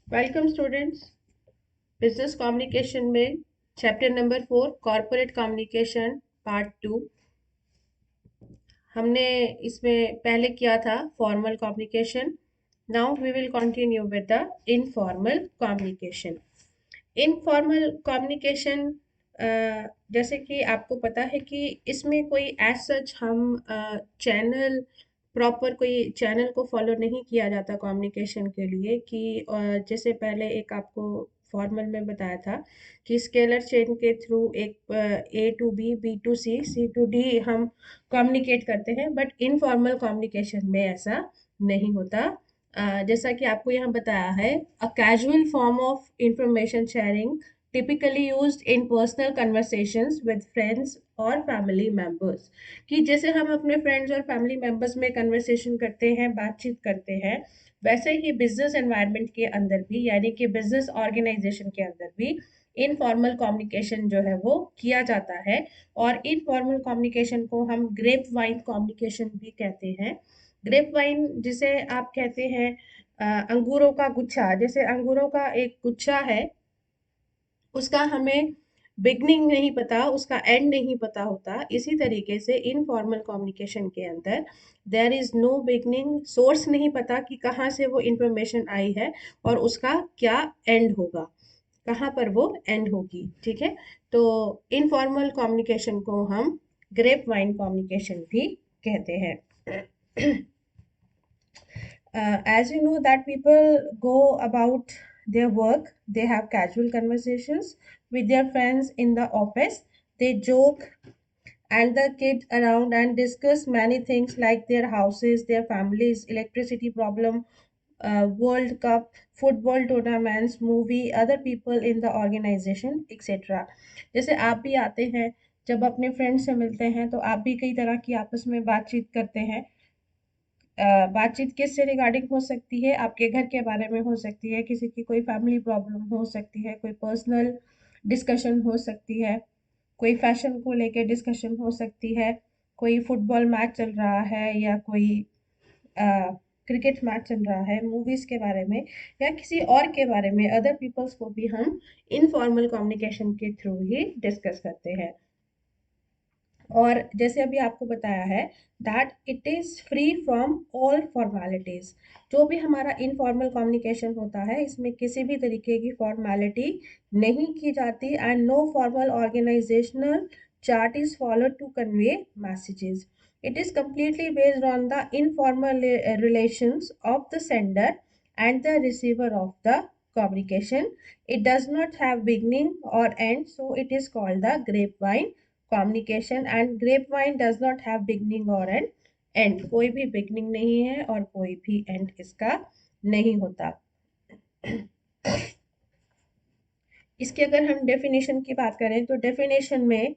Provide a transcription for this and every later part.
Welcome students. Business communication में chapter number 4 corporate communication part 2 हमने इसमें पहले किया था formal communication. Now we will continue with the informal communication. Informal communication जैसे कि आपको पता है कि इसमें कोई एज सच हम चैनल प्रॉपर कोई चैनल को फॉलो नहीं किया जाता कम्युनिकेशन के लिए कि जैसे पहले एक आपको फॉर्मल में बताया था कि स्केलर चेन के थ्रू एक A to B B to C C to D हम कम्युनिकेट करते हैं, बट इनफॉर्मल कम्युनिकेशन में ऐसा नहीं होता। जैसा कि आपको यहाँ बताया है, a casual form of information sharing typically used in personal conversations with friends और family members। कि जैसे हम अपने फ्रेंड्स और फैमिली मेंबर्स में कन्वर्सेशन करते हैं, बातचीत करते हैं, वैसे ही बिजनेस एनवायरनमेंट के अंदर भी, यानी कि बिजनेस ऑर्गेनाइजेशन के अंदर भी इनफॉर्मल कम्युनिकेशन जो है वो किया जाता है। और इनफॉर्मल कम्युनिकेशन को हम ग्रेप वाइन कम्युनिकेशन भी कहते हैं। ग्रेप वाइन जिसे आप कहते हैं अंगूरों का गुच्छा, जैसे अंगूरों का एक गुच्छा है, उसका हमें बिगनिंग नहीं पता, उसका एंड नहीं पता होता। इसी तरीके से इनफॉर्मल कम्युनिकेशन के अंदर there is no beginning, source नहीं पता कि कहाँ से वो इंफॉर्मेशन आई है और उसका क्या एंड होगा, कहाँ पर वो एंड होगी। ठीक है, तो इनफॉर्मल कम्युनिकेशन को हम ग्रेप वाइन कम्युनिकेशन भी कहते हैं। As you know that people go about their work, they have casual conversations with their friends in the office, they joke and the kids around and discuss many things like their houses, their families, electricity problem, world cup, football tournaments, movie, other people in the organization, etc. जैसे आप भी आते हैं, जब अपने friend से मिलते हैं तो आप भी कई तरह की आपस में बातचीत करते हैं। बातचीत किससे रिगार्डिंग हो सकती है? आपके घर के बारे में हो सकती है, किसी की कोई फैमिली प्रॉब्लम हो सकती है, कोई पर्सनल डिस्कशन हो सकती है, कोई फैशन को लेके डिस्कशन हो सकती है, कोई फुटबॉल मैच चल रहा है या कोई क्रिकेट मैच चल रहा है, मूवीज के बारे में या किसी और के बारे में, अदर पीपल्स को भी हम इनफॉर्मल कम्युनिकेशन के थ्रू ही डिस्कस करते हैं। और जैसे अभी आपको बताया है that it is free from all formalities. जो भी हमारा इनफॉर्मल कम्युनिकेशन होता है, इसमें किसी भी तरीके की फॉर्मेलिटी नहीं की जाती and no formal organisational chart is followed to convey messages. It is completely based on the informal relations of the sender and the receiver of the communication. It does not have beginning or end, so it is called the grapevine communication. And grep wine does not have beginning और N and, कोई भी beginning नहीं है और कोई भी and इसका नहीं होता। इसके अगर हम डेफिनेशन की बात करें तो डेफिनेशन में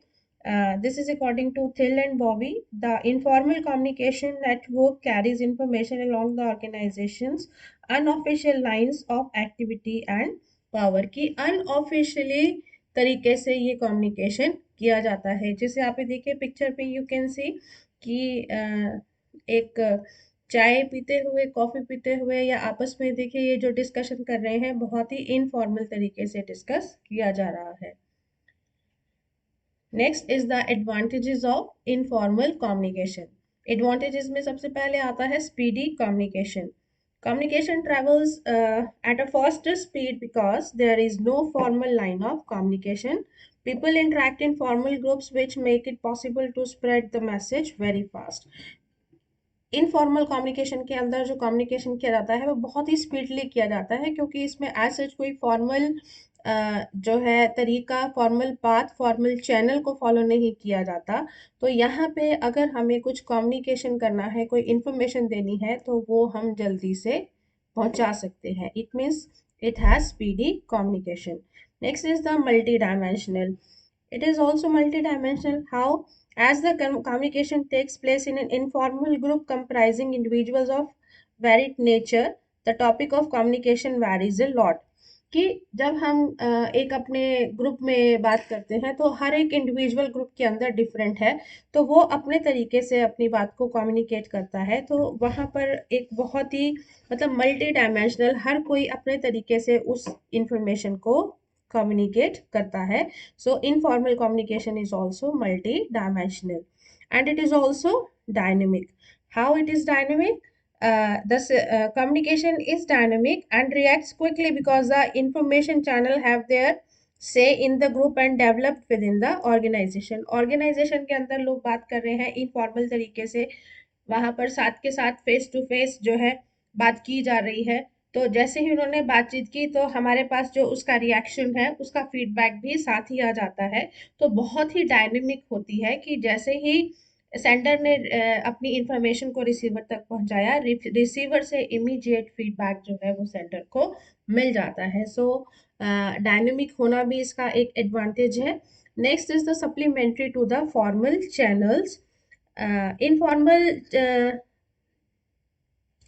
this is according to Thill and Bovee, the informal communication network carries information along the organisation's unofficial lines of activity and power. की अनऑफिशियली तरीके से ये कम्युनिकेशन किया जाता है। जैसे आप ये देखिए पिक्चर पे, यू कैन सी कि एक चाय पीते हुए, कॉफी पीते हुए या आपस में देखिए ये जो डिस्कशन कर रहे हैं, बहुत ही इनफॉर्मल तरीके से डिस्कस किया जा रहा है। Next is the advantages of informal communication. Advantages में सबसे पहले आता है speedy communication. Communication travels at a faster speed because there is no formal line of communication. People interact in formal groups, which make it possible to spread the message very fast. Informal communication के अंदर जो communication किया जाता है वो बहुत ही speedly किया जाता है, क्योंकि इसमें एज सच कोई फॉर्मल जो है तरीका, फॉर्मल पाथ, फॉर्मल चैनल को फॉलो नहीं किया जाता। तो यहाँ पे अगर हमें कुछ कम्युनिकेशन करना है, कोई इंफॉर्मेशन देनी है, तो वो हम जल्दी से पहुंचा सकते हैं। It means it has speedy communication. Next is the multi dimensional. It is also multidimensional. How? As the communication takes place in an informal group comprising individuals of varied nature, the topic of communication varies a lot. कि जब हम एक अपने group में बात करते हैं तो हर एक इंडिविजुअल ग्रुप के अंदर डिफरेंट है, तो वो अपने तरीके से अपनी बात को कम्युनिकेट करता है। तो वहाँ पर एक बहुत ही मतलब मल्टी डायमेंशनल हर कोई अपने तरीके से उस इंफॉर्मेशन को कम्युनिकेट करता है। So informal communication is also multidimensional and it is also dynamic. How it is dynamic? Communication is dynamic and reacts quickly because the information channel have their say in the group and developed within the organization. Organization के अंदर लोग बात कर रहे हैं informal तरीके से, वहां पर साथ के साथ फेस टू फेस जो है बात की जा रही है। तो जैसे ही उन्होंने बातचीत की तो हमारे पास जो उसका रिएक्शन है उसका फीडबैक भी साथ ही आ जाता है। तो बहुत ही डायनेमिक होती है कि जैसे ही सेंडर ने अपनी इंफॉर्मेशन को रिसीवर तक पहुंचाया, रिसीवर से इमीडिएट फीडबैक जो है वो सेंडर को मिल जाता है। सो डायनेमिक होना भी इसका एक एडवांटेज है। Next is the supplementary to the formal channels. Informal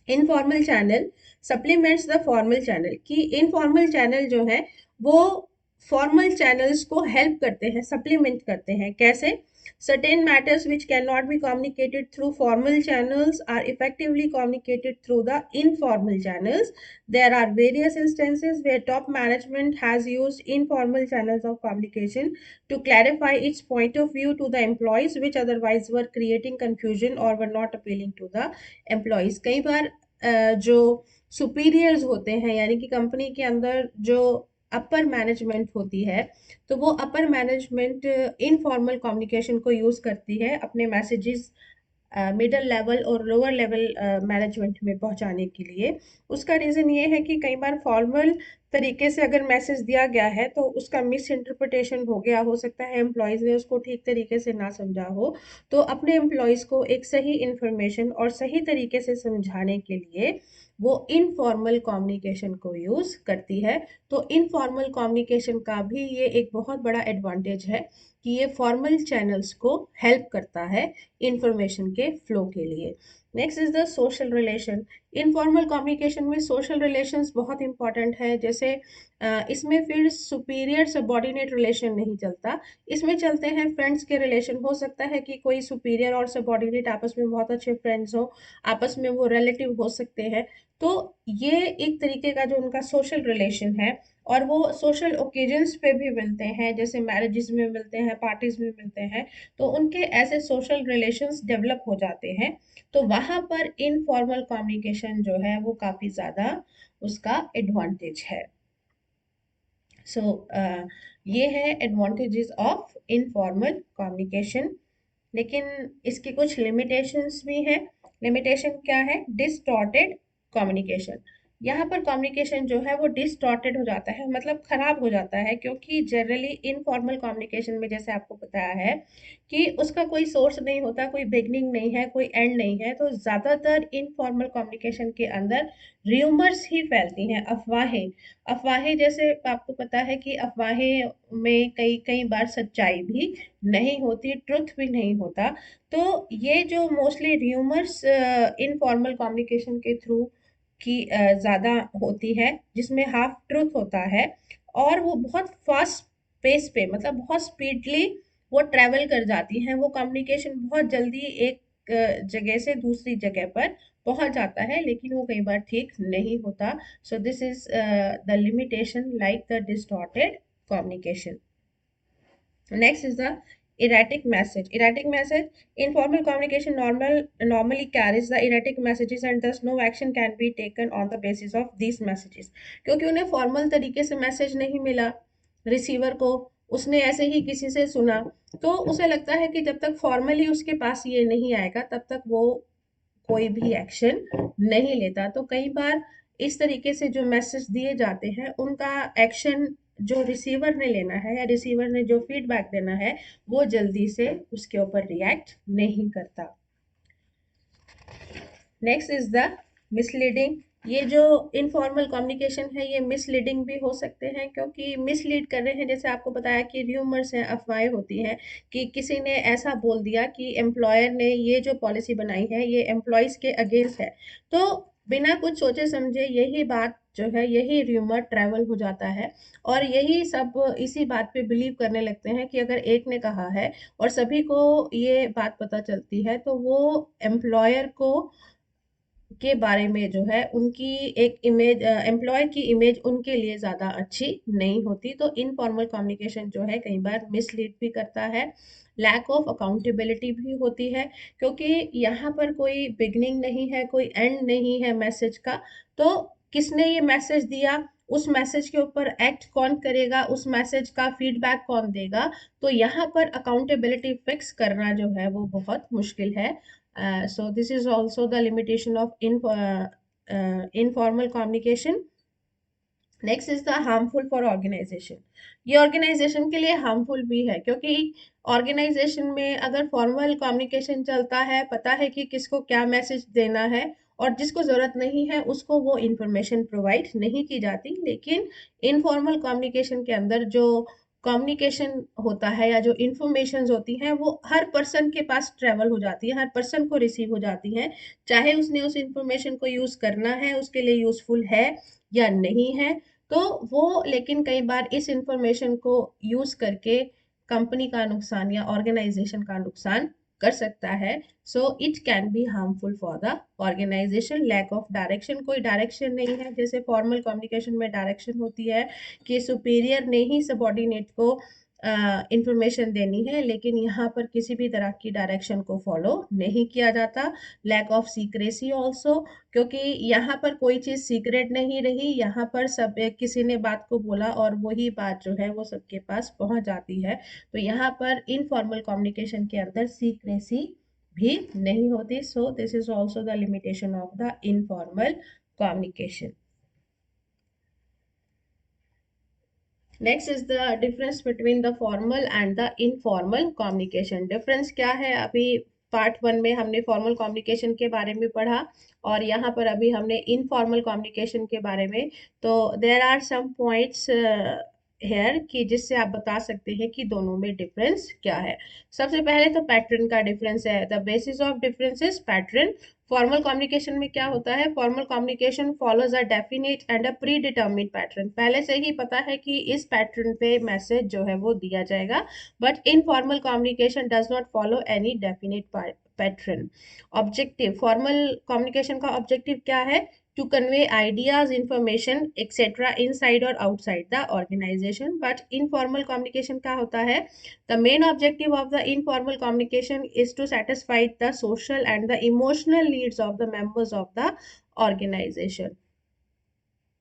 informal channel supplements the formal channel, कि इनफॉर्मल चैनल जो है वो फॉर्मल चैनल्स को हेल्प करते हैं, सप्लीमेंट करते हैं। कैसे? certain matters which cannot be communicated through formal channels are effectively communicated through the informal channels. There are various instances where top management has used informal channels of communication to clarify its point of view to the employees which otherwise were creating confusion or were not appealing to the employees. कई बार जो superiors होते हैं, यानी कि company के अंदर जो upper management होती है, तो वो अपर मैनेजमेंट इनफॉर्मल कम्युनिकेशन को यूज़ करती है अपने मैसेजेस मिडल लेवल और लोअर लेवल मैनेजमेंट में पहुंचाने के लिए। उसका रीज़न ये है कि कई बार फॉर्मल तरीके से अगर मैसेज दिया गया है तो उसका मिस इंटरप्रिटेशन हो गया, हो सकता है एम्प्लॉयज़ ने उसको ठीक तरीके से ना समझा हो। तो अपने एम्प्लॉयज़ को एक सही इंफॉर्मेशन और सही तरीके से समझाने के लिए वो इनफॉर्मल कम्युनिकेशन को यूज़ करती है। तो इनफॉर्मल कम्युनिकेशन का भी ये एक बहुत बड़ा एडवांटेज है कि ये फॉर्मल चैनल्स को हेल्प करता है इंफॉर्मेशन के फ्लो के लिए। Next is the social relation. Informal communication में सोशल रिलेशंस बहुत इंपॉर्टेंट है। जैसे इसमें फिर सुपीरियर सबॉर्डिनेट रिलेशन नहीं चलता, इसमें चलते हैं फ्रेंड्स के रिलेशन। हो सकता है कि कोई सुपीरियर और सबॉर्डिनेट आपस में बहुत अच्छे फ्रेंड्स हो, आपस में वो रिलेटिव हो सकते हैं। तो ये एक तरीके का जो उनका सोशल रिलेशन है, और वो सोशल ओकेजन्स पे भी मिलते हैं, जैसे मैरिजेस में मिलते हैं, पार्टीज में मिलते हैं। तो उनके ऐसे सोशल रिलेशंस डेवलप हो जाते हैं। तो वहाँ पर इनफॉर्मल कम्युनिकेशन जो है वो काफ़ी ज़्यादा उसका एडवांटेज है। सो ये है एडवांटेजेस ऑफ इनफॉर्मल कम्युनिकेशन। लेकिन इसकी कुछ लिमिटेशंस भी हैं। लिमिटेशन क्या है? Distorted communication. यहाँ पर कम्युनिकेशन जो है वो डिस्टॉर्टेड हो जाता है, मतलब खराब हो जाता है, क्योंकि जनरली इनफॉर्मल कम्युनिकेशन में जैसे आपको बताया है कि उसका कोई सोर्स नहीं होता, कोई बिगनिंग नहीं है, कोई एंड नहीं है। तो ज़्यादातर इनफॉर्मल कम्युनिकेशन के अंदर र्यूमर्स ही फैलती हैं, अफवाहें। अफवाहें जैसे आपको पता है कि अफवाहें में कई कई बार सच्चाई भी नहीं होती, ट्रुथ भी नहीं होता। तो ये जो मोस्टली र्यूमर्स इनफॉर्मल कम्युनिकेशन के थ्रू की ज़्यादा होती है, जिसमें हाफ ट्रुथ होता है, और वो बहुत फास्ट पेस पे, मतलब बहुत स्पीडली वो ट्रैवल कर जाती हैं। वो कम्युनिकेशन बहुत जल्दी एक जगह से दूसरी जगह पर पहुंच जाता है, लेकिन वो कई बार ठीक नहीं होता। सो this is the limitation like the distorted communication. Next is the erratic message. Erratic message. Informal communication normally carries the erratic messages and thus no action can be taken on the basis of these messages. क्योंकि उन्हें formal तरीके से message नहीं मिला receiver को, उसने ऐसे ही किसी से सुना, तो उसे लगता है कि जब तक फॉर्मली उसके पास ये नहीं आएगा तब तक वो कोई भी एक्शन नहीं लेता। तो कई बार इस तरीके से जो मैसेज दिए जाते हैं उनका एक्शन जो रिसीवर ने लेना है या रिसीवर ने जो फीडबैक देना है वो जल्दी से उसके ऊपर रिएक्ट नहीं करता। Next is the misleading. ये जो इनफॉर्मल कम्युनिकेशन है ये मिसलीडिंग भी हो सकते हैं, क्योंकि मिसलीड कर रहे हैं। जैसे आपको बताया कि र्यूमर्स हैं, अफवाहें होती हैं कि किसी ने ऐसा बोल दिया कि एम्प्लॉयर ने ये जो पॉलिसी बनाई है ये एम्प्लॉयज़ के अगेंस्ट है। तो बिना कुछ सोचे समझे यही बात जो है, यही र्यूमर ट्रेवल हो जाता है, और यही सब इसी बात पे बिलीव करने लगते हैं कि अगर एक ने कहा है और सभी को ये बात पता चलती है, तो वो एम्प्लॉयर को के बारे में जो है उनकी एक इमेज, एम्प्लॉय की इमेज उनके लिए ज़्यादा अच्छी नहीं होती। तो इनफॉर्मल कम्युनिकेशन जो है कई बार मिसलीड भी करता है, लैक ऑफ अकाउंटेबिलिटी भी होती है, क्योंकि यहाँ पर कोई बिगनिंग नहीं है, कोई एंड नहीं है मैसेज का। तो किसने ये मैसेज दिया, उस मैसेज के ऊपर एक्ट कौन करेगा, उस मैसेज का फीडबैक कौन देगा, तो यहाँ पर अकाउंटेबिलिटी फिक्स करना जो है वो बहुत मुश्किल है। So this is also the limitation of informal communication. Next is the harmful for organisation. ये ऑर्गेनाइजेशन के लिए हार्मफुल भी है, क्योंकि ऑर्गेनाइजेशन में अगर फॉर्मल कम्युनिकेशन चलता है, पता है कि किसको क्या मैसेज देना है, और जिसको ज़रूरत नहीं है उसको वो इंफॉर्मेशन प्रोवाइड नहीं की जाती। लेकिन इनफॉर्मल कम्युनिकेशन के अंदर जो कम्युनिकेशन होता है या जो इंफॉर्मेशन होती हैं वो हर पर्सन के पास ट्रेवल हो जाती है, हर पर्सन को रिसीव हो जाती हैं, चाहे उसने उस इंफॉर्मेशन को यूज़ करना है, उसके लिए यूज़फुल है या नहीं है। तो वो लेकिन कई बार इस इंफॉर्मेशन को यूज करके कंपनी का नुकसान या ऑर्गेनाइजेशन का नुकसान कर सकता है। So it can be harmful for the organisation. Lack of direction, कोई डायरेक्शन नहीं है, जैसे फॉर्मल कम्युनिकेशन में डायरेक्शन होती है कि सुपीरियर ने ही सबॉर्डिनेट को इंफॉर्मेशन देनी है, लेकिन यहाँ पर किसी भी तरह की डायरेक्शन को फॉलो नहीं किया जाता। लैक ऑफ सीक्रेसी ऑल्सो, क्योंकि यहाँ पर कोई चीज़ सीक्रेट नहीं रही, यहाँ पर सब किसी ने बात को बोला और वही बात जो है वो सबके पास पहुंच जाती है। तो यहाँ पर इनफॉर्मल कम्युनिकेशन के अंदर सीक्रेसी भी नहीं होती। सो this is also the limitation of the informal communication. Next is the difference between the formal and the informal communication. Difference क्या है, अभी पार्ट वन में हमने फॉर्मल कम्युनिकेशन के बारे में पढ़ा, और यहाँ पर अभी हमने इनफॉर्मल कम्युनिकेशन के बारे में। तो there are some points here कि जिससे आप बता सकते हैं कि दोनों में डिफरेंस क्या है। सबसे पहले तो पैटर्न का डिफरेंस है। The basis of difference is pattern. Formal communication में क्या होता है, formal communication follows a definite and a pre determined pattern. पहले से ही पता है कि इस पैटर्न पे मैसेज जो है वो दिया जाएगा। But informal communication does not follow any definite pattern. Objective, formal communication का ऑब्जेक्टिव क्या है, to convey ideas, information, etc. inside or outside the organization. But informal communication क्या होता है, the main objective of the informal communication is to satisfy the social and the emotional needs of the members of the organization.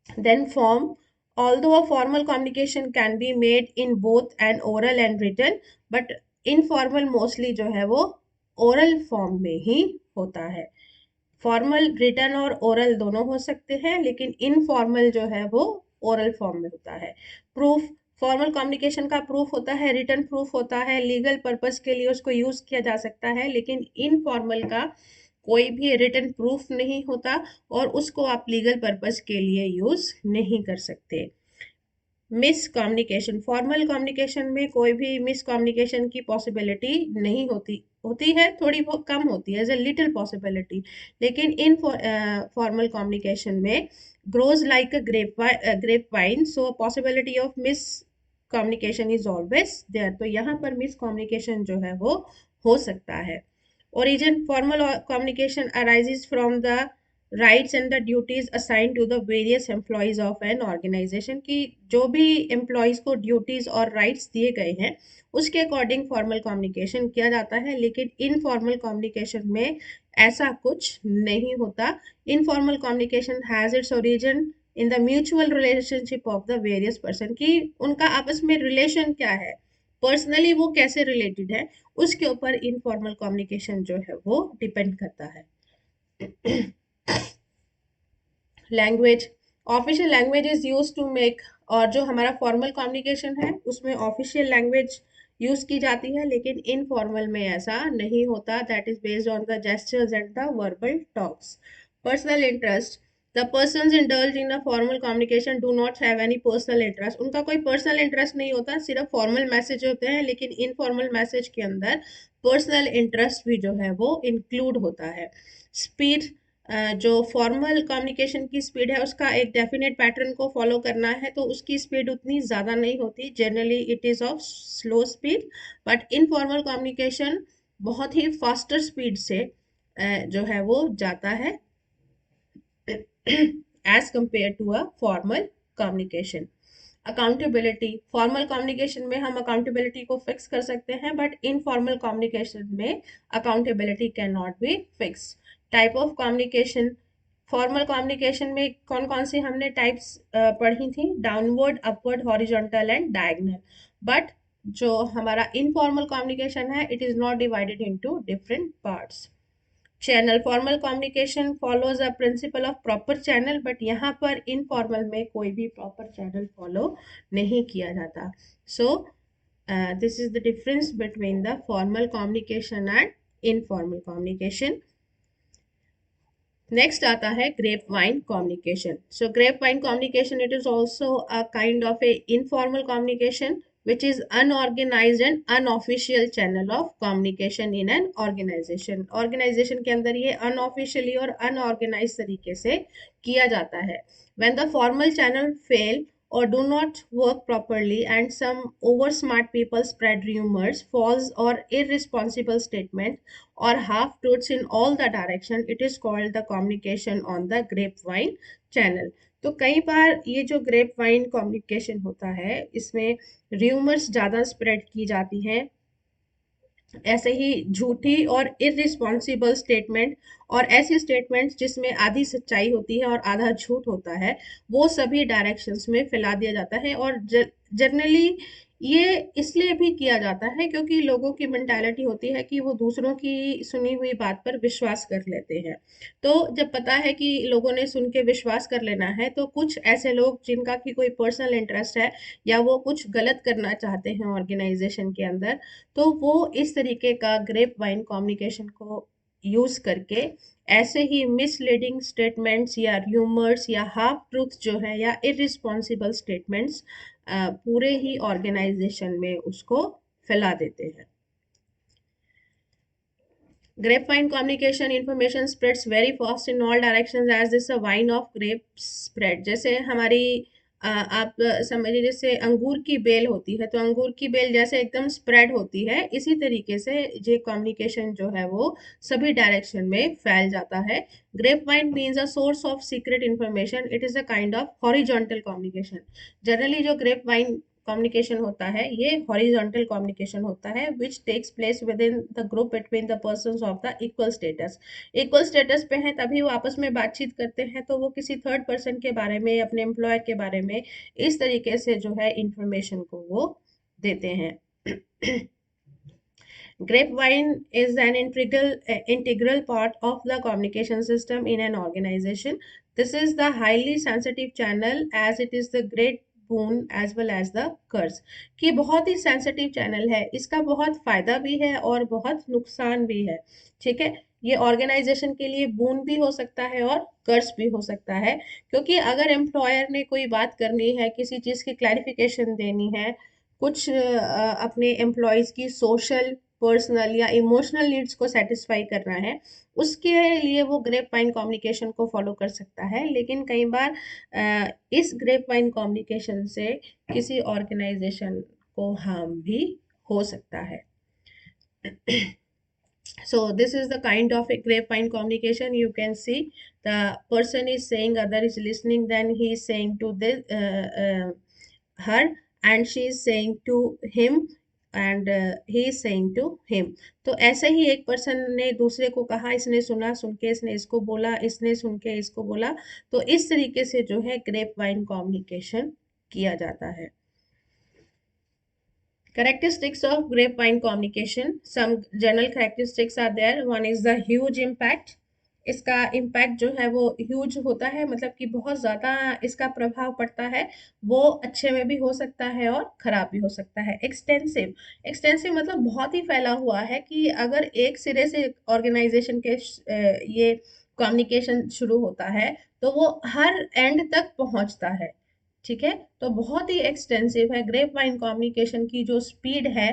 Then form, although a formal communication can be made in both an oral and written, but informal mostly जो है वो oral form में ही होता है। Formal return और oral दोनों हो सकते हैं, लेकिन इनफॉर्मल जो है वो ओरल फॉर्म में होता है। प्रूफ, फॉर्मल कम्युनिकेशन का प्रूफ होता है, रिटर्न प्रूफ होता है, लीगल पर्पस के लिए उसको यूज किया जा सकता है, लेकिन इनफॉर्मल का कोई भी रिटर्न प्रूफ नहीं होता और उसको आप लीगल पर्पस के लिए यूज नहीं कर सकते। मिस कम्युनिकेशन, फॉर्मल कम्युनिकेशन में कोई भी मिस कम्युनिकेशन की पॉसिबिलिटी नहीं होती, होती है थोड़ी बहुत कम होती है, एज ए लिटिल पॉसिबिलिटी। लेकिन इन फॉर्मल कम्युनिकेशन में grows like a grapevine, so possibility of miscommunication is always there. तो यहाँ पर मिस कम्युनिकेशन जो है वो हो सकता है। Origin, formal communication arises from the rights and the duties assign to the various employees of an organisation, की जो भी एम्प्लॉयज को ड्यूटीज और राइट्स दिए गए हैं उसके अकॉर्डिंग फॉर्मल कम्युनिकेशन किया जाता है। लेकिन इनफॉर्मल कम्युनिकेशन में ऐसा कुछ नहीं होता। Informal communication has its origin in the mutual relationship of the various person, की उनका आपस में रिलेशन क्या है, पर्सनली वो कैसे रिलेटेड है, उसके ऊपर इनफॉर्मल कम्युनिकेशन जो है वो डिपेंड करता है। Language, official language is use to make, और जो हमारा फॉर्मल कम्युनिकेशन है उसमें ऑफिशियल लैंग्वेज यूज की जाती है, लेकिन इनफॉर्मल में ऐसा नहीं होता। That is based on the gestures and the verbal talks. Personal interest, the persons indulge in a formal communication do not have any personal interest, उनका कोई पर्सनल इंटरेस्ट नहीं होता, सिर्फ फॉर्मल मैसेज होते हैं। लेकिन इनफॉर्मल मैसेज के अंदर पर्सनल इंटरेस्ट भी जो है वो इंक्लूड होता है। स्पीड, जो फॉर्मल कम्युनिकेशन की स्पीड है उसका एक डेफिनेट पैटर्न को फॉलो करना है तो उसकी स्पीड उतनी ज़्यादा नहीं होती, generally it is of slow speed. But informal communication बहुत ही फास्टर स्पीड से जो है वो जाता है as compare to a formal communication. Accountability, formal communication में हम अकाउंटेबिलिटी को फिक्स कर सकते हैं बट इनफॉर्मल कम्युनिकेशन में accountability can not be fix. Type of communication, formal communication में कौन कौन सी हमने टाइप्स पढ़ी थी, downward, upward, horizontal and diagonal. But जो हमारा इनफॉर्मल कम्युनिकेशन है it is not divided into different parts. Channel, formal communication follows a principle of proper channel but यहाँ पर इनफॉर्मल में कोई भी प्रॉपर चैनल फॉलो नहीं किया जाता। So this is the difference between the formal communication and informal communication. Next आता है grapevine communication. So grapevine communication it is also a kind of a informal communication which is unorganized and unofficial channel of communication in an organization। organization के अंदर ये unofficially और unorganized तरीके से किया जाता है। when the formal channel fail or do not work properly and some over smart people spread rumors, false or irresponsible statement or half truths in all the direction, it is called the communication on the grapevine channel। तो कई बार ये जो grapevine communication होता है इसमें rumours ज़्यादा spread की जाती हैं, ऐसे ही झूठी और इररिस्पॉन्सिबल स्टेटमेंट और ऐसी स्टेटमेंट्स जिसमें आधी सच्चाई होती है और आधा झूठ होता है वो सभी डायरेक्शंस में फैला दिया जाता है। और जनरली ये इसलिए भी किया जाता है क्योंकि लोगों की मेंटालिटी होती है कि वो दूसरों की सुनी हुई बात पर विश्वास कर लेते हैं। तो जब पता है कि लोगों ने सुन के विश्वास कर लेना है तो कुछ ऐसे लोग जिनका कि कोई पर्सनल इंटरेस्ट है या वो कुछ गलत करना चाहते हैं ऑर्गेनाइजेशन के अंदर, तो वो इस तरीके का ग्रेप वाइन कम्युनिकेशन को यूज करके ऐसे ही मिसलीडिंग स्टेटमेंट्स या र्यूमर्स या हाफ ट्रूथ जो है या इररिस्पॉन्सिबल स्टेटमेंट्स पूरे ही ऑर्गेनाइजेशन में उसको फैला देते हैं। Grapevine communication information spreads very fast in all directions as this a wine of grapes spread। जैसे हमारी आप समझिए जैसे अंगूर की बेल होती है तो अंगूर की बेल जैसे एकदम स्प्रेड होती है इसी तरीके से ये कम्युनिकेशन जो है वो सभी डायरेक्शन में फैल जाता है। Grapevine means a source of secret information, it is a kind of horizontal communication. Generally जो ग्रेप वाइन कम्युनिकेशन होता है ये हॉरिजॉन्टल कम्युनिकेशन होता है which takes place within the group between the persons of the equal status. Equal status पे हैं तभी वो आपस में बातचीत करते हैं तो वो किसी थर्ड पर्सन के बारे में अपने एम्प्लॉयर के बारे में इस तरीके से जो है इंफॉर्मेशन को वो देते हैं। Grapevine is an integral part of the communication system in an organization. This is the highly sensitive channel as it is the great boon as well as the curse। कि बहुत ही सेंसिटिव चैनल है, इसका बहुत फायदा भी है और बहुत नुकसान भी है। ठीक है, ये ऑर्गेनाइजेशन के लिए बून भी हो सकता है और कर्स भी हो सकता है क्योंकि अगर एम्प्लॉयर ने कोई बात करनी है, किसी चीज़ की क्लैरिफिकेशन देनी है, कुछ अपने एम्प्लॉयज़ की सोशल, पर्सनल या इमोशनल नीड्स को सेटिस्फाई करना है, उसके लिए वो ग्रेप वाइन कम्युनिकेशन को फॉलो कर सकता है। लेकिन कई बार इस ग्रेप वाइन कम्युनिकेशन से किसी ऑर्गेनाइजेशन को हार्म भी हो सकता है। So this is the kind of a grapevine communication. You can see the person is saying, other is listening, then he is saying to this her and she is saying to him and he is saying to him। तो ऐसे ही एक person ने दूसरे को कहा, इसने सुना, सुन के इसने इसको बोला, इसने सुन के इसको बोला। तो इस तरीके से जो है ग्रेप वाइन कम्युनिकेशन किया जाता है। Characteristics of grapevine communication, some general characteristics are there। one is the huge impact। इसका impact जो है वो huge होता है, मतलब कि बहुत ज़्यादा इसका प्रभाव पड़ता है। वो अच्छे में भी हो सकता है और खराब भी हो सकता है। एक्सटेंसिव, एक्सटेंसिव मतलब बहुत ही फैला हुआ है कि अगर एक सिरे से ऑर्गेनाइजेशन के ये कम्युनिकेशन शुरू होता है तो वो हर एंड तक पहुंचता है। ठीक है, तो बहुत ही एक्सटेंसिव है। ग्रेप वाइन कम्युनिकेशन की जो स्पीड है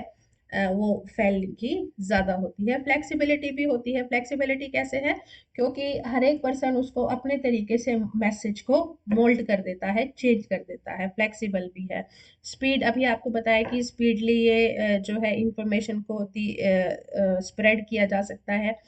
वो फैलने की ज़्यादा होती है। फ्लेक्सिबिलिटी भी होती है। फ्लेक्सिबिलिटी कैसे है? क्योंकि हर एक पर्सन उसको अपने तरीके से मैसेज को मोल्ड कर देता है, चेंज कर देता है, फ्लेक्सिबल भी है। स्पीड, अभी आपको बताया कि स्पीडली ये जो है इंफॉर्मेशन को स्प्रेड किया जा सकता है।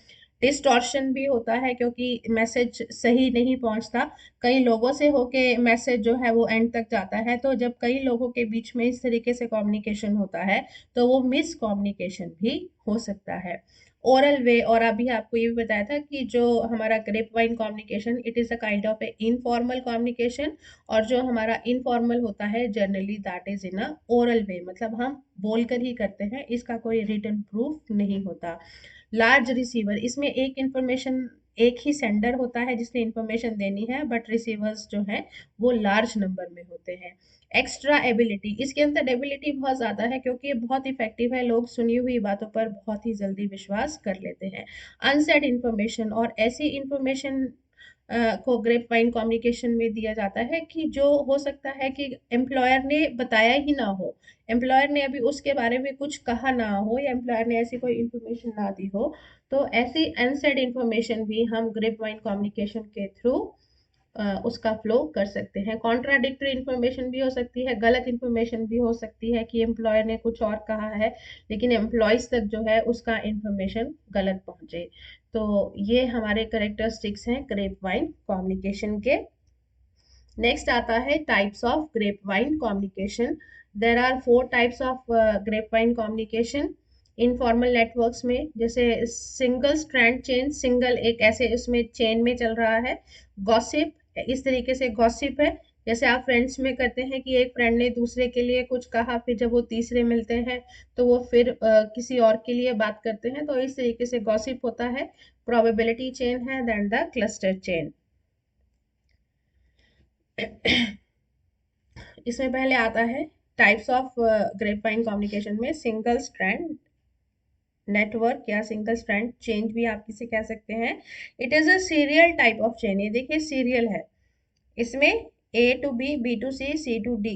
डिस्टॉर्शन भी होता है क्योंकि मैसेज सही नहीं पहुंचता, कई लोगों से होके मैसेज जो है वो एंड तक जाता है, तो जब कई लोगों के बीच में इस तरीके से कम्युनिकेशन होता है तो वो मिस कम्युनिकेशन भी हो सकता है। ओरल वे, और अभी आपको ये भी बताया था कि जो हमारा grapevine communication, it is a kind of a informal communication, और जो हमारा इनफॉर्मल होता है generally that is in a oral way, मतलब हम बोलकर ही करते हैं, इसका कोई रिटन प्रूफ नहीं होता। लार्ज रिसीवर, इसमें एक ही सेंडर होता है जिसने इंफॉर्मेशन देनी है, बट रिसीवर्स जो है वो लार्ज नंबर में होते हैं। एक्स्ट्रा एबिलिटी, इसके अंदर एबिलिटी बहुत ज़्यादा है क्योंकि ये बहुत इफेक्टिव है, लोग सुनी हुई बातों पर बहुत ही जल्दी विश्वास कर लेते हैं। अनसेड इंफॉर्मेशन, और ऐसी इंफॉर्मेशन को ग्रेप वाइन कम्युनिकेशन में दिया जाता है कि जो हो सकता है कि एम्प्लॉयर ने बताया ही ना हो, एम्प्लॉयर ने अभी उसके बारे में कुछ कहा ना हो, या एम्प्लॉयर ने ऐसी कोई इंफॉर्मेशन ना दी हो, तो ऐसी अनसेड इंफॉर्मेशन भी हम ग्रेप वाइन कम्युनिकेशन के थ्रू उसका फ्लो कर सकते हैं। कॉन्ट्राडिक्टरी इंफॉर्मेशन भी हो सकती है, गलत इंफॉर्मेशन भी हो सकती है कि एम्प्लॉयर ने कुछ और कहा है लेकिन एम्प्लॉयज तक जो है उसका इंफॉर्मेशन गलत पहुंचे। तो ये हमारे करेक्टरिस्टिक्स हैं ग्रेप वाइन कम्युनिकेशन के। नेक्स्ट आता है types of grapevine communication. There are 4 types of grapevine communication. Informal networks में, जैसे सिंगल स्ट्रैंड चेन, सिंगल एक ऐसे इसमें चेन में चल रहा है। गॉसिप, इस तरीके से गॉसिप है, जैसे आप फ्रेंड्स में करते हैं कि एक फ्रेंड ने दूसरे के लिए कुछ कहा, फिर जब वो तीसरे मिलते हैं तो वो फिर किसी और के लिए बात करते हैं, तो इस तरीके से गॉसिप होता है। प्रोबेबिलिटी चेन है, देन द क्लस्टर चेन। इसमें पहले आता है टाइप्स ऑफ ग्रेपवाइन कम्युनिकेशन में सिंगल स्ट्रैंड नेटवर्क, या सिंगल स्ट्रैंड चेन भी आप किसे कह सकते हैं। It is a serial type of chain, ये देखिए सीरियल है, इसमें A to B, B to C, C to D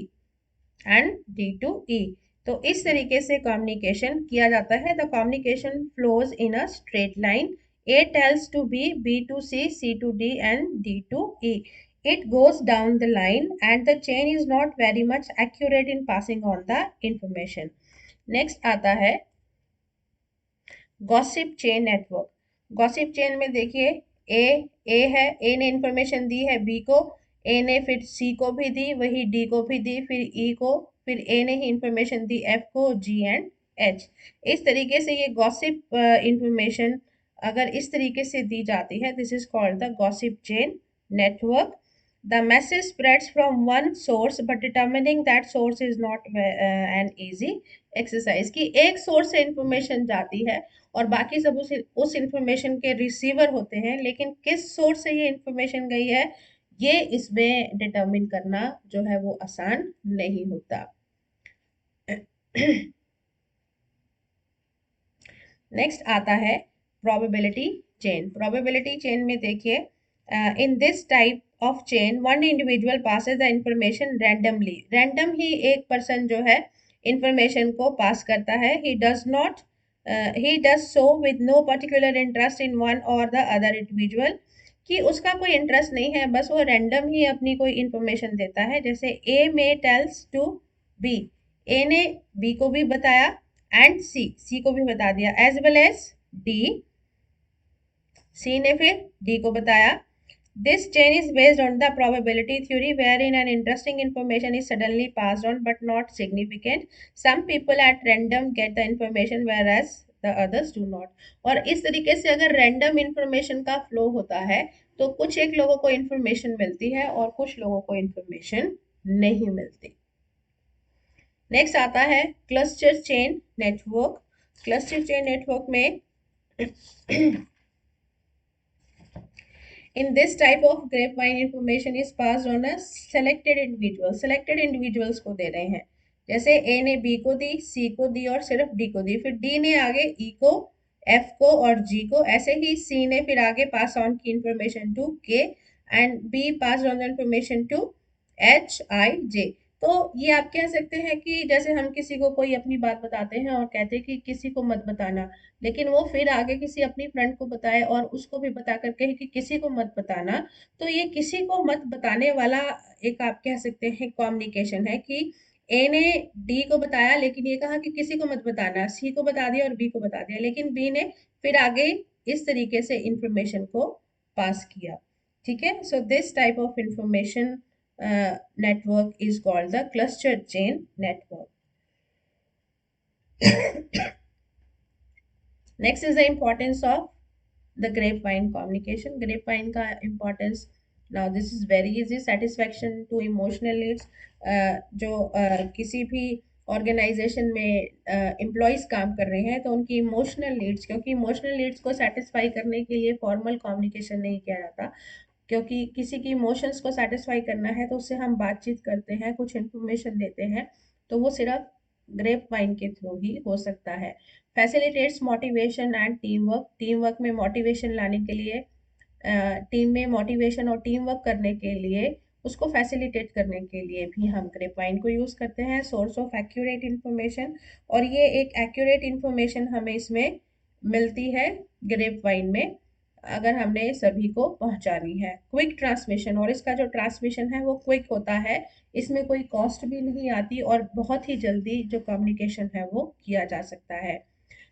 and D to E. तो इस तरीके से कम्युनिकेशन किया जाता है। The communication flows in a straight line, A tells to B, B to C, C to D and D to E. It goes down the line and the chain is not very much accurate in passing on the information. Next आता है gossip chain network. Gossip chain में देखिए, ए ए है, ए ने information दी है B को, ए ने फिर सी को भी दी, वही डी को भी दी, फिर ई को, फिर ए ने ही इंफॉर्मेशन दी एफ को, जी एंड एच। इस तरीके से ये गॉसिप इंफॉर्मेशन अगर इस तरीके से दी जाती है, this is called the gossip chain network. The message spreads from one source, but determining that source is not an easy exercise, कि एक सोर्स से इंफॉर्मेशन जाती है और बाकी सब उस इंफॉर्मेशन के रिसीवर होते हैं, लेकिन किस सोर्स से ये इंफॉर्मेशन गई है ये इसमें डिटरमिन करना जो है वो आसान नहीं होता। नेक्स्ट आता है प्रोबेबिलिटी चेन। प्रोबेबिलिटी चेन में देखिए, in this type of chain one individual passes the information randomly, random ही एक पर्सन जो है इंफॉर्मेशन को पास करता है। He does not he does so with no particular interest in one और द अदर इंडिविजुअल, कि उसका कोई इंटरेस्ट नहीं है, बस वो रैंडम ही अपनी कोई इंफॉर्मेशन देता है। जैसे ए में टेल्स टू बी, ए ने बी को भी बताया एंड सी, सी को भी बता दिया, as well as D, C ने फिर डी को बताया। This chain is based on the probability theory wherein an interesting information is suddenly passed on but not significant. Some people at random get the information whereas the others do not. और इस तरीके से अगर random information का flow होता है तो कुछ एक लोगों को इंफॉर्मेशन मिलती है और कुछ लोगों को इंफॉर्मेशन नहीं मिलती। नेक्स्ट आता है cluster chain network. Cluster chain network में in this type of grapevine information is passed on a selected individual, selected individuals को दे रहे हैं। जैसे ए ने बी को दी, सी को दी और सिर्फ डी को दी, फिर डी ने आगे ई को, एफ को और जी को, ऐसे ही सी ने फिर आगे पास ऑन की information to K and B pass on the information to H I J. तो ये आप कह सकते हैं कि जैसे हम किसी को कोई अपनी बात बताते हैं और कहते हैं कि किसी को मत बताना, लेकिन वो फिर आगे किसी अपनी फ्रेंड को बताए और उसको भी बता कर कहे कि किसी को मत बताना। तो ये किसी को मत बताने वाला एक आप कह सकते हैं कम्युनिकेशन है कि ए ने डी को बताया, लेकिन ये कहा कि किसी को मत बताना, सी को बता दिया और बी को बता दिया, लेकिन बी ने फिर आगे इस तरीके से इंफॉर्मेशन को पास किया। ठीक है, so this type of information network is called the cluster chain network. Next is the importance of the grapevine communication. Grapevine का importance, now this is very easy. Satisfaction to emotional needs. जो किसी भी organisation में employees काम कर रहे हैं तो उनकी इमोशनल नीड्स, क्योंकि इमोशनल नीड्स को सेटिस्फाई करने के लिए फॉर्मल कम्युनिकेशन नहीं किया जाता, क्योंकि किसी की इमोशंस को सेटिस्फाई करना है तो उससे हम बातचीत करते हैं, कुछ इन्फॉर्मेशन देते हैं, तो वो सिर्फ ग्रेप वाइन के थ्रू ही हो सकता है। Facilitates motivation and team work. Team work में मोटिवेशन लाने के लिए, टीम में मोटिवेशन और टीम वर्क करने के लिए, उसको फैसिलिटेट करने के लिए भी हम ग्रेप वाइन को यूज़ करते हैं। सोर्स ऑफ एक्यूरेट इन्फॉर्मेशन, और ये एक एक्यूरेट इन्फॉर्मेशन हमें इसमें मिलती है ग्रेप वाइन में, अगर हमने सभी को पहुंचानी है। क्विक ट्रांसमिशन, और इसका जो ट्रांसमिशन है वो क्विक होता है, इसमें कोई कॉस्ट भी नहीं आती और बहुत ही जल्दी जो कम्युनिकेशन है वो किया जा सकता है।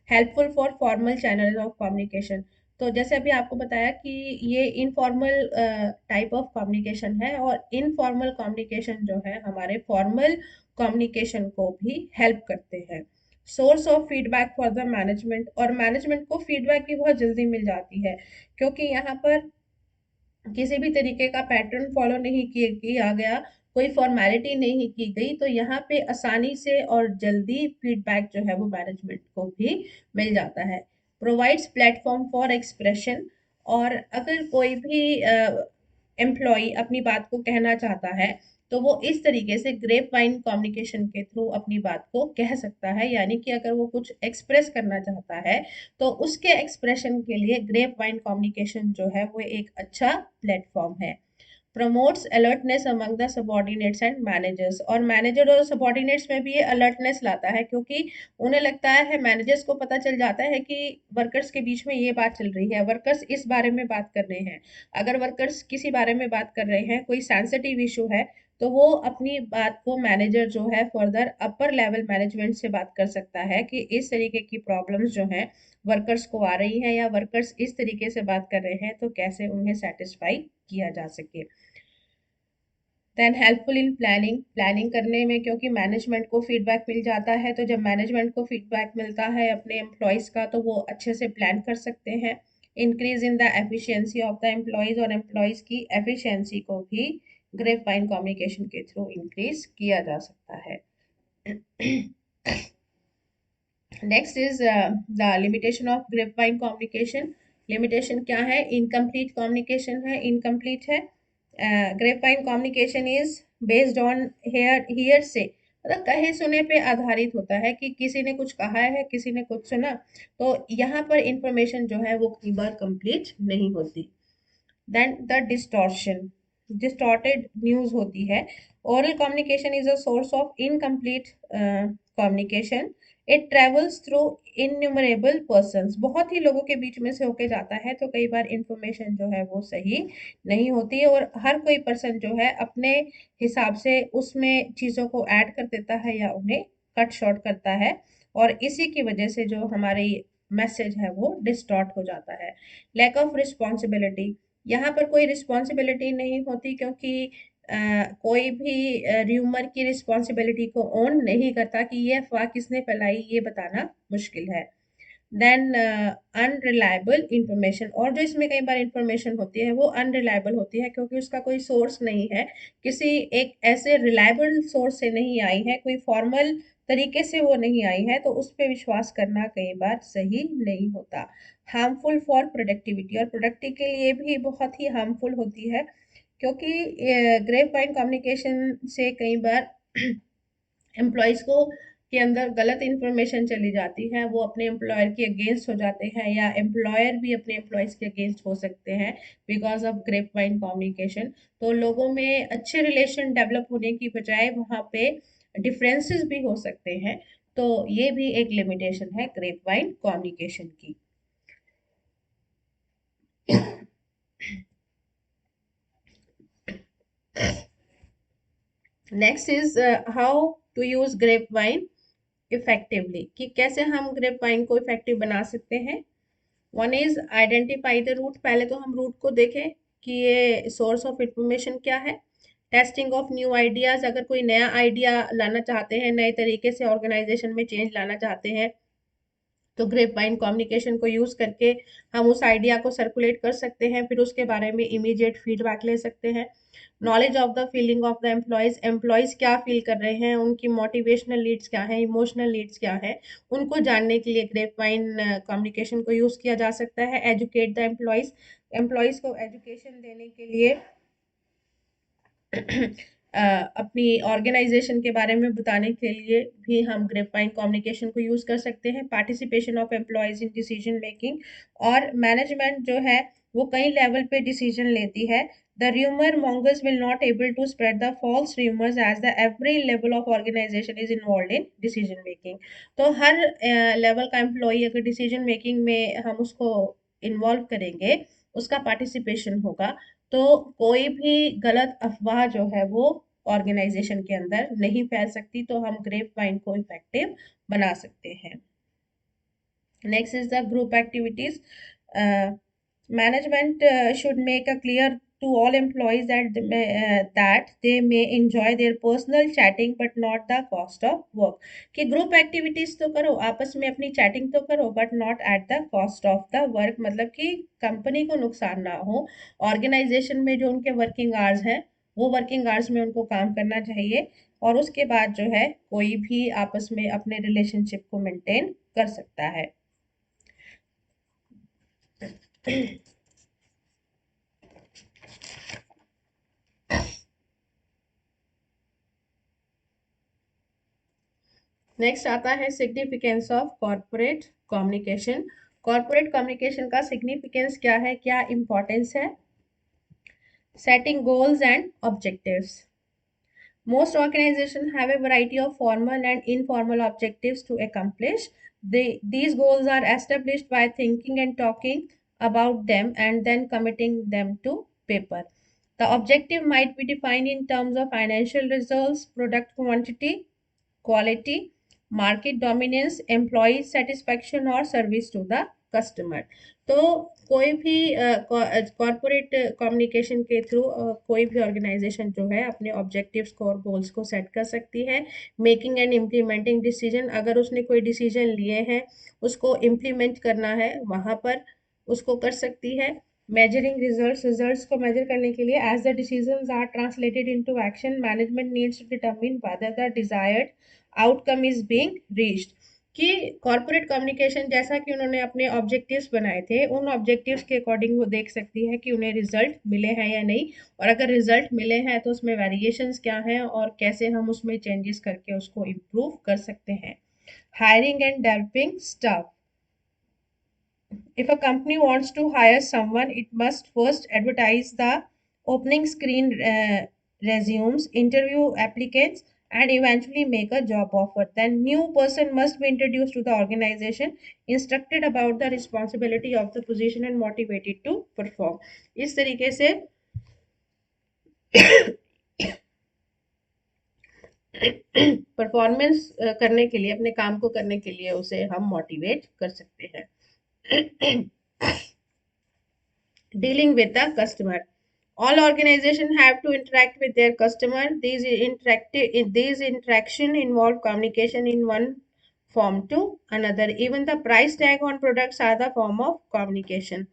Helpful for formal channel of communication, तो जैसे अभी आपको बताया कि ये इनफॉर्मल टाइप ऑफ कम्युनिकेशन है, और इनफॉर्मल कम्युनिकेशन जो है हमारे फॉर्मल कम्युनिकेशन को भी हेल्प करते हैं। Source of feedback for the management, और मैनेजमेंट को फीडबैक भी बहुत जल्दी मिल जाती है, क्योंकि यहाँ पर किसी भी तरीके का पैटर्न फॉलो नहीं किया गया, कोई फॉर्मेलिटी नहीं की गई, तो यहाँ पे आसानी से और जल्दी फीडबैक जो है वो मैनेजमेंट को भी मिल जाता है। प्रोवाइड्स प्लेटफॉर्म फॉर एक्सप्रेशन, और अगर कोई भी एम्प्लॉय अपनी बात को कहना चाहता है तो वो इस तरीके से ग्रेप वाइन कम्युनिकेशन के थ्रू अपनी बात को कह सकता है, यानी कि अगर वो कुछ एक्सप्रेस करना चाहता है तो उसके एक्सप्रेशन के लिए ग्रेप वाइन कम्युनिकेशन जो है वो एक अच्छा प्लेटफॉर्म है। Promotes alertness among the subordinates and managers, और मैनेजर और सबॉर्डिनेट्स में भी ये अलर्टनेस लाता है, क्योंकि उन्हें लगता है, मैनेजर्स को पता चल जाता है कि वर्कर्स के बीच में ये बात चल रही है, वर्कर्स इस बारे में बात कर रहे हैं। अगर वर्कर्स किसी बारे में बात कर रहे हैं, कोई सेंसिटिव इशू है, तो वो अपनी बात को मैनेजर जो है फर्दर अपर लेवल मैनेजमेंट से बात कर सकता है कि इस तरीके की प्रॉब्लम्स जो हैं वर्कर्स को आ रही हैं, या वर्कर्स इस तरीके से बात कर रहे हैं, तो कैसे उन्हें सेटिस्फाई किया जा सके। Then helpful in planning, planning करने में, क्योंकि मैनेजमेंट को फीडबैक मिल जाता है, तो जब मैनेजमेंट को फीडबैक मिलता है अपने एम्प्लॉयज़ का तो वो अच्छे से प्लान कर सकते हैं। Increase in the efficiency of the employees, और एम्प्लॉयज़ की एफिशिएंसी को भी ग्रेप वाइन कम्युनिकेशन के थ्रू इंक्रीज किया जा सकता है। Next is the limitation of grapevine communication. Limitation क्या है? इनकम्प्लीट कम्युनिकेशन है, इनकम्प्लीट है। Grapevine communication is based on hearsay, मतलब कहे सुने पे आधारित होता है कि किसी ने कुछ कहा है, किसी ने कुछ सुना, तो यहाँ पर इंफॉर्मेशन जो है वो कई बार कंप्लीट नहीं होती। Then the distortion, distorted news होती है। Oral communication is a source of incomplete communication. It travels through innumerable persons, बहुत ही लोगों के बीच में से होके जाता है, तो कई बार इंफॉर्मेशन जो है वो सही नहीं होती है, और हर कोई पर्सन जो है अपने हिसाब से उसमें चीज़ों को ऐड कर देता है या उन्हें कट शॉर्ट करता है, और इसी की वजह से जो हमारी मैसेज है वो डिस्टॉर्ट हो जाता है। लैक ऑफ रिस्पॉन्सिबिलिटी, यहाँ पर कोई रिस्पॉन्सिबिलिटी नहीं होती, क्योंकि कोई भी र्यूमर की रिस्पॉन्सिबिलिटी को ओन नहीं करता कि ये अफवाह किसने फैलाई, ये बताना मुश्किल है। देन अनरिलायबल इंफॉर्मेशन, और जो इसमें कई बार इंफॉर्मेशन होती है वो अनरिलायबल होती है, क्योंकि उसका कोई सोर्स नहीं है, किसी एक ऐसे रिलायबल सोर्स से नहीं आई है, कोई फॉर्मल तरीके से वो नहीं आई है, तो उस पर विश्वास करना कई बार सही नहीं होता। हार्मफुल फॉर प्रोडक्टिविटी, और प्रोडक्टिव के लिए भी बहुत ही हार्मफुल होती है, क्योंकि ग्रेप वाइन कम्युनिकेशन से कई बार एम्प्लॉयज़ को के अंदर गलत इंफॉर्मेशन चली जाती है, वो अपने एम्प्लॉयर के अगेंस्ट हो जाते हैं, या एम्प्लॉयर भी अपने एम्प्लॉयज के अगेंस्ट हो सकते हैं because of grapevine communication. तो लोगों में अच्छे रिलेशन डेवलप होने की बजाय वहाँ पे डिफरेंसेस भी हो सकते हैं। तो ये भी एक लिमिटेशन है ग्रेप वाइन कम्युनिकेशन की। Next is how to use grapevine effectively, कि कैसे हम ग्रेप वाइन को इफेक्टिव बना सकते हैं। One is identify the root, पहले तो हम रूट को देखें कि ये सोर्स ऑफ इंफॉर्मेशन क्या है। टेस्टिंग ऑफ न्यू आइडियाज, अगर कोई नया आइडिया लाना चाहते हैं, नए तरीके से ऑर्गेनाइजेशन में चेंज लाना चाहते हैं, तो ग्रेप वाइन कम्युनिकेशन को यूज करके हम उस आइडिया को सर्कुलेट कर सकते हैं, फिर उसके बारे में इमीडिएट फीडबैक ले सकते हैं। Knowledge of the feeling of the employees, employees क्या फील कर रहे हैं, उनकी मोटिवेशनल नीड्स क्या है, इमोशनल नीड्स क्या है, उनको जानने के लिए ग्रेप वाइन कम्युनिकेशन को यूज किया जा सकता है। एजुकेट द एम्प्लॉयज, एम्प्लॉयज को एजुकेशन देने के लिए अपनी ऑर्गेनाइजेशन के बारे में बताने के लिए भी हम ग्रेप वाइन कम्युनिकेशन को यूज कर सकते हैं। Participation of employees in decision making, और मैनेजमेंट जो है वो कई लेवल पे डिसीजन लेती है। The rumour mongers will not able to spread the false rumours as the every level of organisation is involve in decision making. तो हर लेवल का एम्प्लॉय अगर डिसीजन मेकिंग में हम उसको इन्वॉल्व करेंगे, उसका पार्टिसिपेशन होगा, तो कोई भी गलत अफवाह जो है वो ऑर्गेनाइजेशन के अंदर नहीं फैल सकती। तो हम ग्रेप वाइन को इफेक्टिव बना सकते हैं। Next is the group activities. Management should make a clear to all employees that they may enjoy their personal chatting but not the cost of work, कि ग्रुप एक्टिविटीज तो करो, आपस में अपनी चैटिंग तो करो, but not at the cost of the work, मतलब कि कंपनी को नुकसान ना हो। ऑर्गेनाइजेशन में जो उनके वर्किंग आवर्स हैं, वो वर्किंग आवर्स में उनको काम करना चाहिए, और उसके बाद जो है कोई भी आपस में अपने रिलेशनशिप को मेंटेन कर सकता है। नेक्स्ट आता है significance of corporate communication. Corporate communication का सिग्निफिकेंस क्या है, क्या इंपॉर्टेंस है। Setting goals and objectives, most organizations have a variety of formal and informal objectives to accomplish. These goals are established by thinking and talking about them and then committing them to paper. The objective might be defined in terms of financial results, product quantity, quality, market dominance, employee satisfaction और service to the customer। तो कोई भी corporate communication के through कोई भी organisation जो है अपने ऑब्जेक्टिव्स को और गोल्स को सेट कर सकती है। मेकिंग एंड इम्प्लीमेंटिंग डिसीजन, अगर उसने कोई डिसीजन लिए हैं उसको इम्प्लीमेंट करना है, वहाँ पर उसको कर सकती है। मेजरिंग रिजल्ट्स, रिजल्ट्स को मेजर करने के लिए as the decisions are translated into action, management needs to determine whether the desired outcome is being reached, कि कॉर्पोरेट कम्युनिकेशन जैसा कि उन्होंने अपने ऑब्जेक्टिव्स बनाए थे, उन ऑब्जेक्टिव्स के अकॉर्डिंग वो देख सकती है कि उन्हें रिजल्ट मिले हैं या नहीं, और अगर रिजल्ट मिले हैं तो उसमें वेरिएशंस क्या हैं और कैसे हम उसमें चेंजेस करके उसको इम्प्रूव कर सकते हैं। Hiring and developing staff, if a company wants to hire someone, it must first advertise the opening, screen resumes, interview applicants, and eventually make a job offer. Then new person must be introduced to the organization, instructed about the responsibility of the position and motivated to perform. इस तरीके से performance करने के लिए, अपने काम को करने के लिए उसे हम मोटिवेट कर सकते हैं। Dealing with the customer, all organizations have to interact with their customer. These interaction involve communication in one form to another. Even the price tag on products are the form of communication,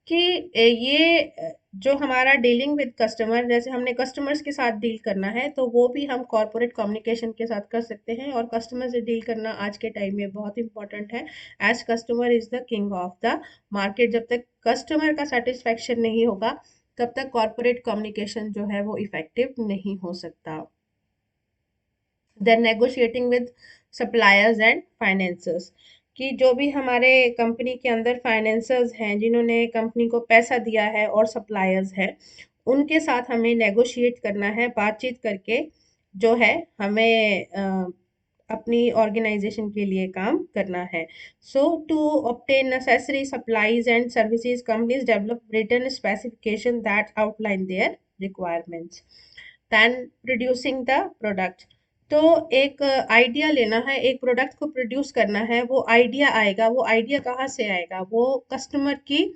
कि ये जो हमारा dealing with customer, जैसे हमने customers के साथ deal करना है तो वो भी हम कॉर्पोरेट कम्युनिकेशन के साथ कर सकते हैं, और कस्टमर से डील करना आज के टाइम में बहुत इंपॉर्टेंट है, as customer is the king of the market. जब तक कस्टमर का सेटिस्फेक्शन नहीं होगा तब तक कॉर्पोरेट कम्युनिकेशन जो है वो इफेक्टिव नहीं हो सकता। Then negotiating with suppliers and financiers, कि जो भी हमारे कंपनी के अंदर फाइनेंसर्स हैं जिन्होंने कंपनी को पैसा दिया है और सप्लायर्स हैं, उनके साथ हमें नेगोशिएट करना है, बातचीत करके जो है हमें अपनी ऑर्गेनाइजेशन के लिए काम करना है। सो to obtain necessary supplies and services, companies develop written specification that outline their requirements, then producing the product। तो एक आइडिया लेना है, एक प्रोडक्ट को प्रोड्यूस करना है, वो आइडिया आएगा, वो आइडिया कहाँ से आएगा, वो कस्टमर की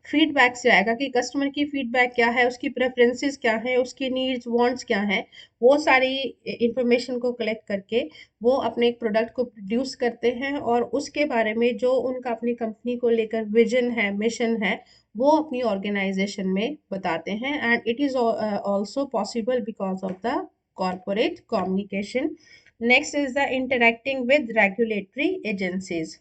फीडबैक से आएगा कि कस्टमर की फीडबैक क्या है, उसकी प्रेफरेंसेस क्या है, उसकी नीड्स वांट्स क्या है। वो सारी इंफॉर्मेशन को कलेक्ट करके वो अपने एक प्रोडक्ट को प्रोड्यूस करते हैं, और उसके बारे में जो उनका अपनी कंपनी को लेकर विजन है, मिशन है, वो अपनी ऑर्गेनाइजेशन में बताते हैं। And it is also possible because of the corporate communication. Next is the interacting with regulatory agencies.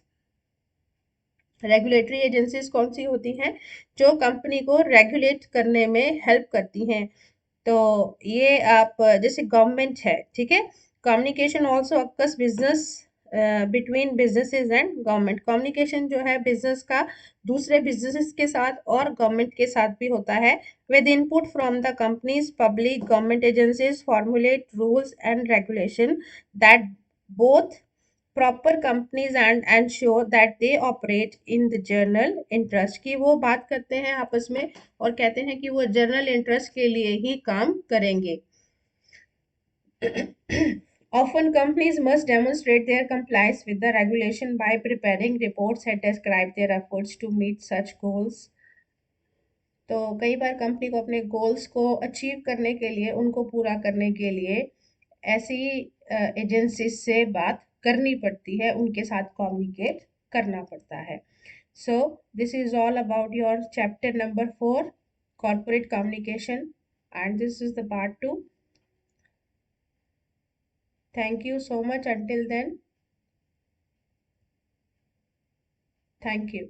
Regulatory agencies कौन सी होती हैं? जो कंपनी को रेगुलेट करने में हेल्प करती हैं। तो ये आप जैसे गवर्नमेंट है, ठीक है। Communication also occurs business between businesses and government. Communication जो है बिजनेस का दूसरे बिजनेसेस के साथ और गवर्नमेंट के साथ भी होता है। With input from the companies, public government agencies formulate rules and regulation that both proper companies and ensure that they operate in the general interest, कि वो बात करते हैं आपस में और कहते हैं कि वो जनरल इंटरेस्ट के लिए ही काम करेंगे। Often companies must demonstrate their compliance with the regulation by preparing reports that describe their efforts to meet such goals। तो कई बार कंपनी को अपने गोल्स को अचीव करने के लिए, उनको पूरा करने के लिए ऐसी एजेंसी से बात करनी पड़ती है, उनके साथ कम्युनिकेट करना पड़ता है। So this is all about your chapter number 4, corporate communication, and this is the part 2। Thank you so much, until then, thank you.